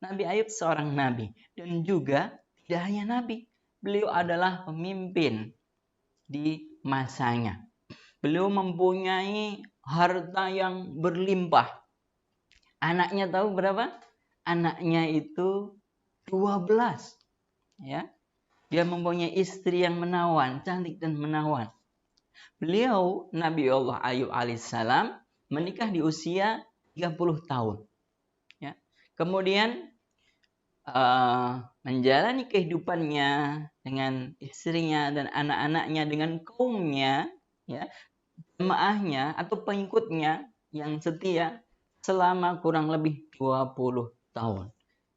Nabi Ayub seorang nabi dan juga tidak hanya nabi, beliau adalah pemimpin di masanya. Beliau mempunyai harta yang berlimpah. Anaknya tahu berapa? Anaknya itu 12. Ya. Dia mempunyai istri yang menawan, cantik dan menawan. Beliau, Nabi Allah Ayub alaihissalam, menikah di usia 30 tahun. Ya. Kemudian menjalani kehidupannya dengan istrinya dan anak-anaknya, dengan kaumnya, ya, jemaahnya atau pengikutnya yang setia selama kurang lebih 20 tahun.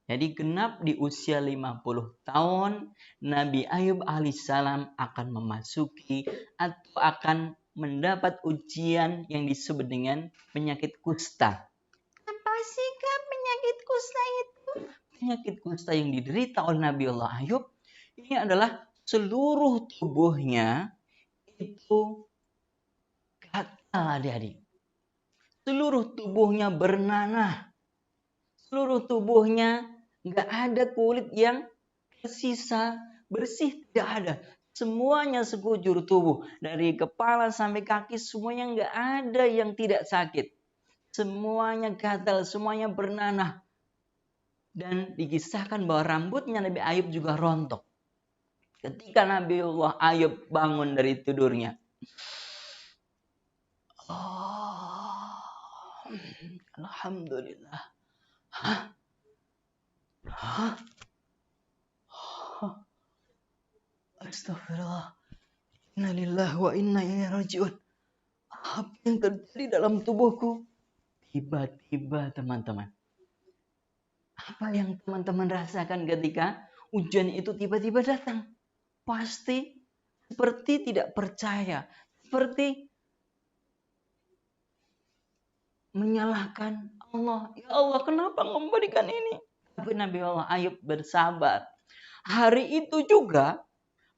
Jadi genap di usia 50 tahun, Nabi Ayub alaihissalam akan memasuki atau akan mendapat ujian yang disebut dengan penyakit kusta. Apa sih Kak penyakit kusta itu? Penyakit kusta yang diderita oleh Nabi Allah Ayub ini adalah seluruh tubuhnya itu gatal, adik-adik. Seluruh tubuhnya bernanah. Seluruh tubuhnya nggak ada kulit yang tersisa, bersih, tidak ada. Semuanya sekujur tubuh. Dari kepala sampai kaki semuanya nggak ada yang tidak sakit. Semuanya gatal, semuanya bernanah. Dan dikisahkan bahwa rambutnya Nabi Ayub juga rontok. Ketika Nabi Allah Ayub bangun dari tidurnya. Oh, Alhamdulillah. Hah? Astagfirullah. Inna lillahi wa inna ilaihi raji'un. Apa yang terjadi dalam tubuhku? Tiba-tiba teman-teman. Apa yang teman-teman rasakan ketika ujian itu tiba-tiba datang? Pasti seperti tidak percaya. Seperti menyalahkan Allah. Ya Allah, kenapa memberikan ini? Tapi Nabi Allah Ayub bersabar. Hari itu juga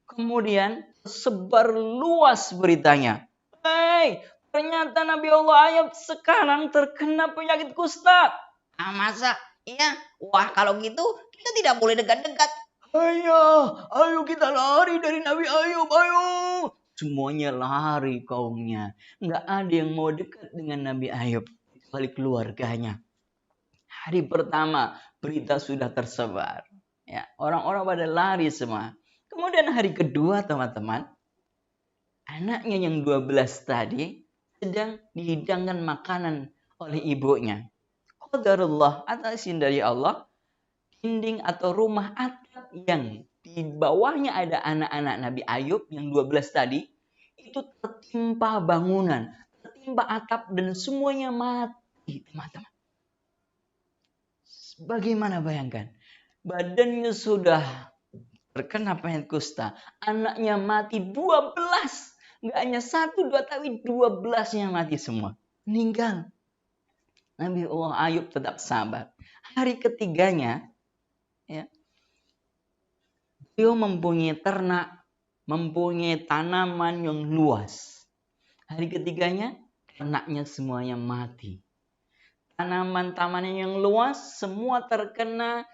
kemudian sebar luas beritanya. Hei, ternyata Nabi Allah Ayub sekarang terkena penyakit kusta. Ah, masa? Iya. Wah, kalau gitu kita tidak boleh dekat-dekat. Ayo kita lari dari Nabi Ayub, ayo. Semuanya lari kaumnya. Nggak ada yang mau dekat dengan Nabi Ayub. Kecuali keluarganya. Hari pertama berita sudah tersebar. Ya, orang-orang pada lari semua. Kemudian hari kedua teman-teman, anaknya yang 12 tadi sedang dihidangkan makanan oleh ibunya. Qadarullah, atas izin dari Allah, dinding atau rumah atap yang di bawahnya ada anak-anak Nabi Ayub yang 12 tadi, itu tertimpa bangunan, tertimpa atap dan semuanya mati, teman-teman. Bagaimana bayangkan? Badannya sudah terkena penyakit kusta. Anaknya mati 12. Nggak hanya 1, 2, tapi 12-nya mati semua. Meninggal. Nabi Allah Ayub tetap sabar. Hari ketiganya, ya, beliau mempunyai ternak, mempunyai tanaman yang luas. Hari ketiganya, ternaknya semuanya mati. Tanaman-tanaman yang luas semua terkena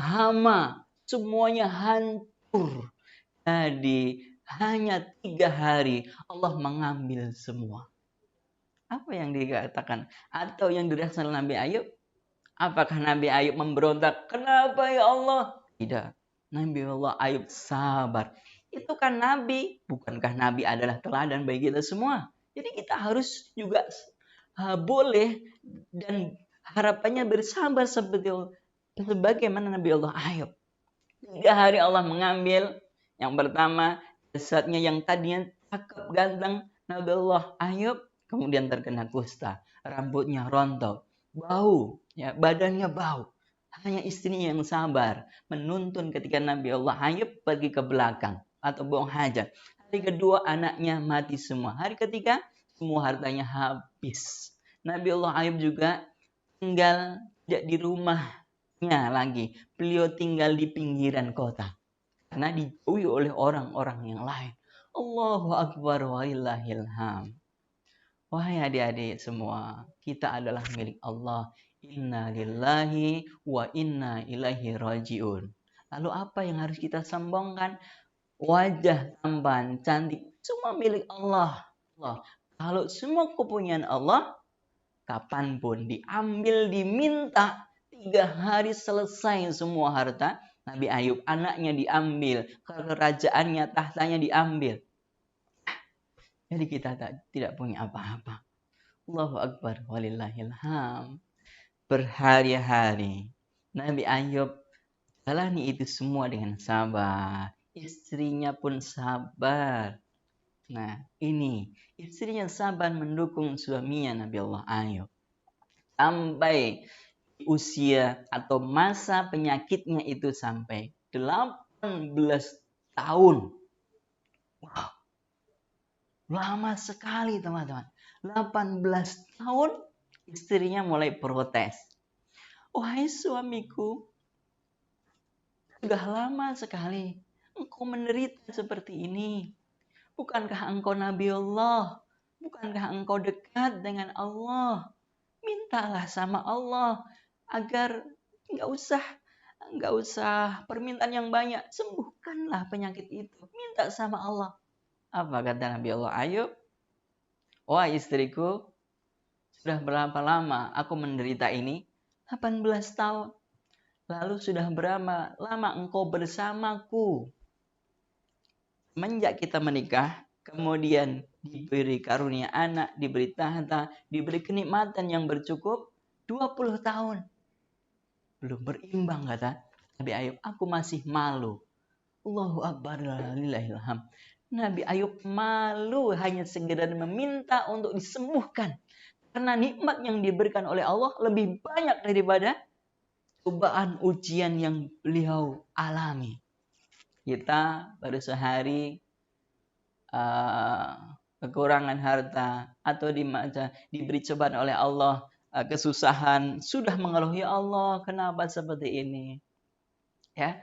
hama, semuanya hancur. Jadi hanya 3 hari Allah mengambil semua. Apa yang dikatakan atau yang dirasakan Nabi Ayub? Apakah Nabi Ayub memberontak? Kenapa ya Allah? Tidak. Nabi Allah Ayub sabar. Itu kan Nabi. Bukankah Nabi adalah teladan bagi kita semua? Jadi kita harus juga boleh dan harapannya bersabar sebagaimana Nabi Allah Ayub. 3 hari Allah mengambil. Yang pertama, saatnya yang tadinya cakep ganteng Nabi Allah Ayub kemudian terkena kusta, rambutnya rontok, bau, ya, badannya bau. Hanya istrinya yang sabar menuntun ketika Nabi Allah Ayub pergi ke belakang atau buang hajat. Hari kedua anaknya mati semua. Hari ketiga semua hartanya habis. Nabi Allah Ayub juga tinggal tidak di rumahnya lagi. Beliau tinggal di pinggiran kota. Karena dijauhi oleh orang-orang yang lain. Allahu Akbar walillahil hamd. Wahai adik-adik semua, kita adalah milik Allah Inna lillahi wa inna ilaihi rajiun. Lalu apa yang harus kita sombongkan? Wajah tampan, cantik, semua milik Allah. Kalau semua kepunyaan Allah, kapanpun diambil, diminta, 3 hari selesai semua harta. Nabi Ayub anaknya diambil, kerajaannya, tahtanya diambil. Jadi kita tidak punya apa-apa. Allahu Akbar, walillahilham. Berhari-hari Nabi Ayub jalani itu semua dengan sabar. Istrinya pun sabar. Nah, ini istrinya sabar mendukung suaminya Nabi Allah Ayub. Sampai usia atau masa penyakitnya itu sampai 18 tahun. Wow, lama sekali teman-teman. 18 tahun istrinya mulai protes. Wahai suamiku, sudah lama sekali engkau menderita seperti ini. Bukankah engkau Nabi Allah? Bukankah engkau dekat dengan Allah? Mintalah sama Allah agar nggak usah permintaan yang banyak. Sembuhkanlah penyakit itu. Minta sama Allah. Apa kata Nabi Allah Ayub? Wah istriku, sudah berapa lama aku menderita ini? 18 tahun. Lalu sudah berapa lama engkau bersamaku? Semenjak kita menikah, kemudian diberi karunia anak, diberi tahta, diberi kenikmatan yang bercukup 20 tahun. Belum berimbang kata Nabi Ayub, aku masih malu. Allahu Akbar, lillahilham. Nabi Ayub malu hanya sekedar meminta untuk disembuhkan. Karena nikmat yang diberikan oleh Allah lebih banyak daripada cobaan ujian yang beliau alami. Kita baru sehari kekurangan harta atau diberi cobaan oleh Allah, kesusahan, sudah mengeluh, ya Allah kenapa seperti ini, ya,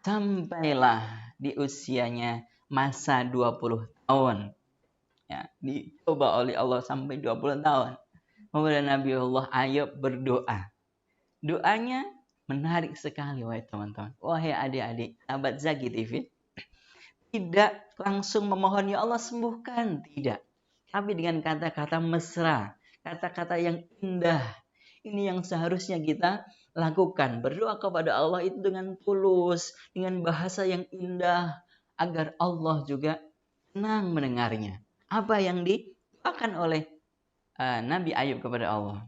sampailah di usianya masa 20 tahun, ya, dicoba oleh Allah sampai 20 tahun. Kemudian Nabi Allah Ayub berdoa. Doanya menarik sekali, wahai teman-teman, wahai adik-adik sahabat Zaki TV. Tidak langsung memohon, ya Allah sembuhkan, tidak. Tapi dengan kata-kata mesra, kata-kata yang indah. Ini yang seharusnya kita lakukan. Berdoa kepada Allah itu dengan tulus, dengan bahasa yang indah, agar Allah juga senang mendengarnya. Apa yang didoakan oleh Nabi Ayub kepada Allah?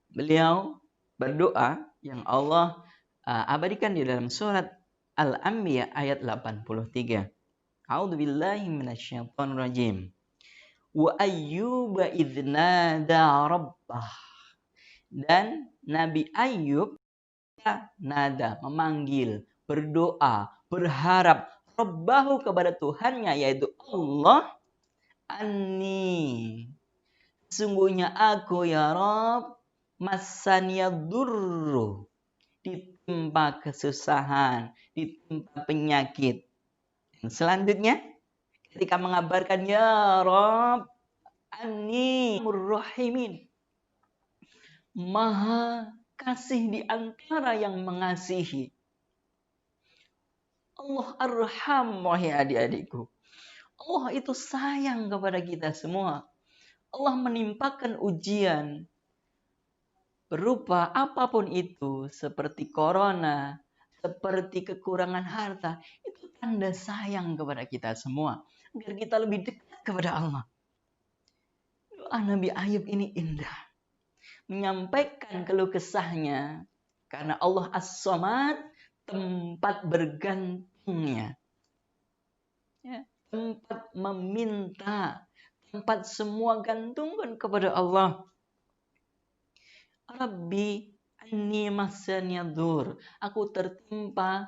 Beliau berdoa yang Allah abadikan di dalam surat Al-Anbiya ayat 83. A'udzubillahi minasyaitonir rajim. Wa ayyuba idznada rabbah. Dan Nabi Ayub nada, memanggil, berdoa, berharap rabbahu kepada Tuhannya, yaitu Allah, anni, sesungguhnya aku ya Rabb, masaniyadurru, ditimpa kesusahan, ditimpa penyakit. Dan selanjutnya ketika mengabarkan ya Rabb anni murrahimin, maha kasih di antara yang mengasihi. Allah arham, wahai adik-adikku. Allah itu sayang kepada kita semua. Allah menimpakan ujian berupa apapun itu, seperti corona, seperti kekurangan harta, itu tanda sayang kepada kita semua, agar kita lebih dekat kepada Allah. Doa Nabi Ayub ini indah, menyampaikan keluh kesahnya, karena Allah As-Samad, tempat bergantungnya, ya, tempat meminta, tempat semua gantungkan kepada Allah. Rabbi anni masanyadur, aku tertimpa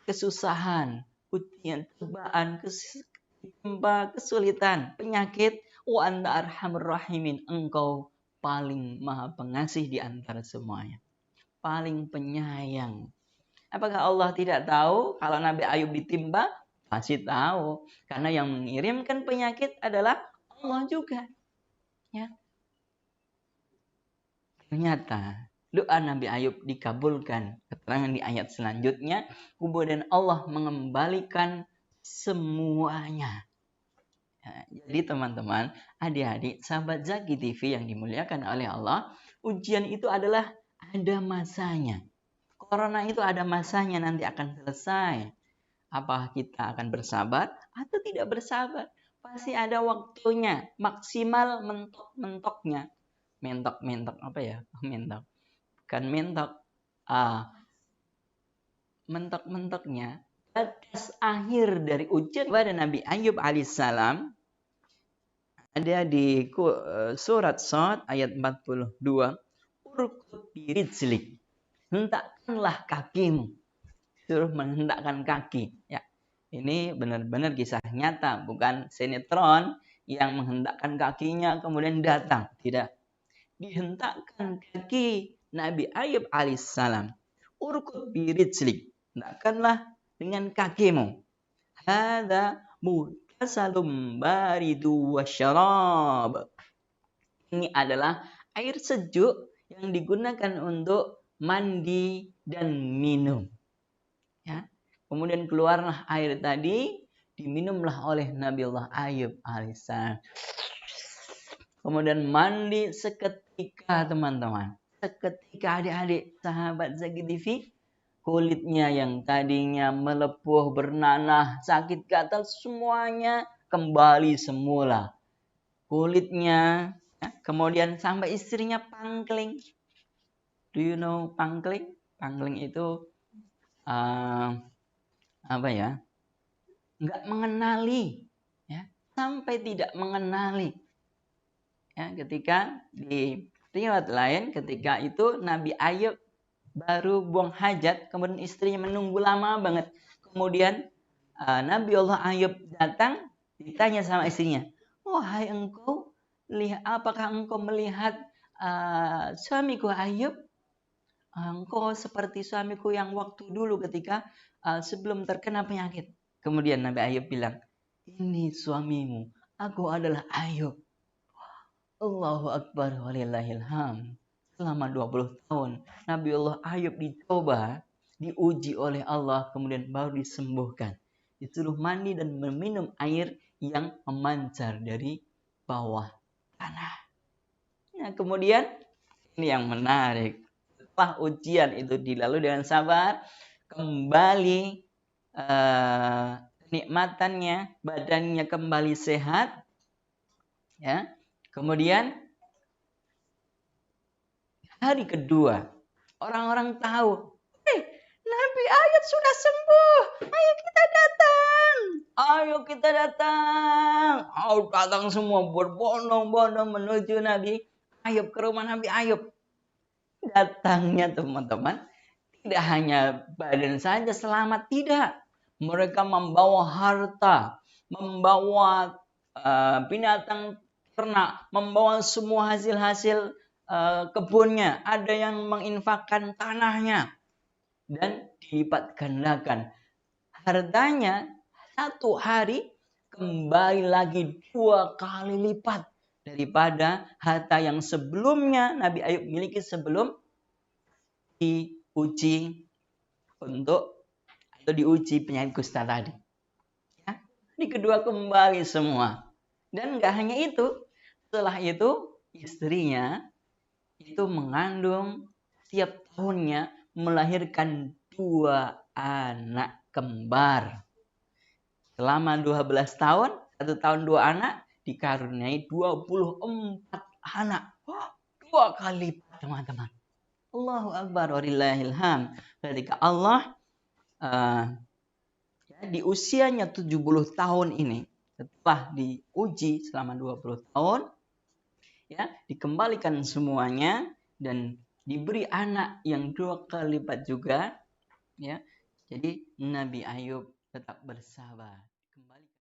kesusahan, ujian, cobaan, tertimpa kesulitan, penyakit. Wa anta arhamur rahimin, engkau paling maha pengasih di antara semuanya, paling penyayang. Apakah Allah tidak tahu kalau Nabi Ayub ditimpa? Pasti tahu, karena yang mengirimkan penyakit adalah Allah juga, ya. ternyata doa Nabi Ayub dikabulkan. Keterangan di ayat selanjutnya, kemudian Allah mengembalikan semuanya. Ya, jadi teman-teman, adik-adik, sahabat Zaki TV yang dimuliakan oleh Allah, ujian itu adalah ada masanya. Corona itu ada masanya, nanti akan selesai. Apakah kita akan bersabar atau tidak bersabar? Pasti ada waktunya, maksimal mentok-mentoknya. Mentok-mentok apa ya? Mentok. Bukan mentok. Mentok-mentoknya. Batas akhir dari ujian kepada Nabi Ayub alaihissalam ada di surat Shad ayat 42. Urkut birijlik. Hentakkanlah kakimu. Suruh menghendakkan kaki. Ya. Ini benar-benar kisah nyata, bukan sinetron yang menghendakkan kakinya kemudian datang. Tidak. Dihentakkan kaki Nabi Ayub alaihissalam. Urkut birijlik. Hendakkanlah dengan kakimu. Hada mutasalum baridu wasyarab. Ini adalah air sejuk yang digunakan untuk mandi dan minum. Ya. Kemudian keluarlah air tadi, diminumlah oleh Nabi Allah Ayub alaihissalam. Kemudian mandi seketika teman-teman. Seketika adik-adik sahabat Zaki TV, kulitnya yang tadinya melepuh, bernanah, sakit gatal, semuanya kembali semula. Kulitnya, ya, kemudian sampai istrinya pangkling. Do you know pangkling? Pangkling itu apa ya? Nggak mengenali, ya, sampai tidak mengenali. Ya, ketika di riwayat lain, ketika itu Nabi Ayub baru buang hajat, kemudian istrinya menunggu lama banget. Kemudian Nabi Allah Ayub datang, ditanya sama istrinya, wahai engkau, apakah engkau melihat suamiku Ayub? Engkau seperti suamiku yang waktu dulu ketika sebelum terkena penyakit. Kemudian Nabi Ayub bilang, ini suamimu, aku adalah Ayub. Allahu Akbar walillahilham. Selama 20 tahun Nabi Allah Ayub dicoba, diuji oleh Allah, kemudian baru disembuhkan. Disuruh mandi dan meminum air yang memancar dari bawah tanah. Nah, kemudian ini yang menarik. Setelah ujian itu dilalui dengan sabar, kembali kenikmatannya, badannya kembali sehat. Ya. Kemudian hari kedua, orang-orang tahu, Nabi Ayub sudah sembuh. Ayo kita datang. Ayo kita datang. Oh, datang semua berbondong-bondong menuju Nabi Ayub, ke rumah Nabi Ayub. Datangnya teman-teman, tidak hanya badan saja selamat, tidak. Mereka membawa harta, membawa binatang ternak, membawa semua hasil-hasil kebunnya. Ada yang menginfakkan tanahnya dan dilipat gandakan. Hartanya satu hari kembali lagi 2 kali lipat daripada harta yang sebelumnya Nabi Ayub miliki sebelum diuji penyakit kusta tadi. Ya, di kedua kembali semua. Dan nggak hanya itu, setelah itu istrinya itu mengandung setiap tahunnya melahirkan 2 anak kembar. Selama 12 tahun, 1 tahun 2 anak, dikaruniai 24 anak. 2 kali lipat teman-teman. Allahu Akbar walillahilham. Ketika Allah di usianya 70 tahun ini, setelah diuji selama 20 tahun, ya, dikembalikan semuanya dan diberi anak yang 2 kali lipat juga, ya. Jadi Nabi Ayub tetap bersabar.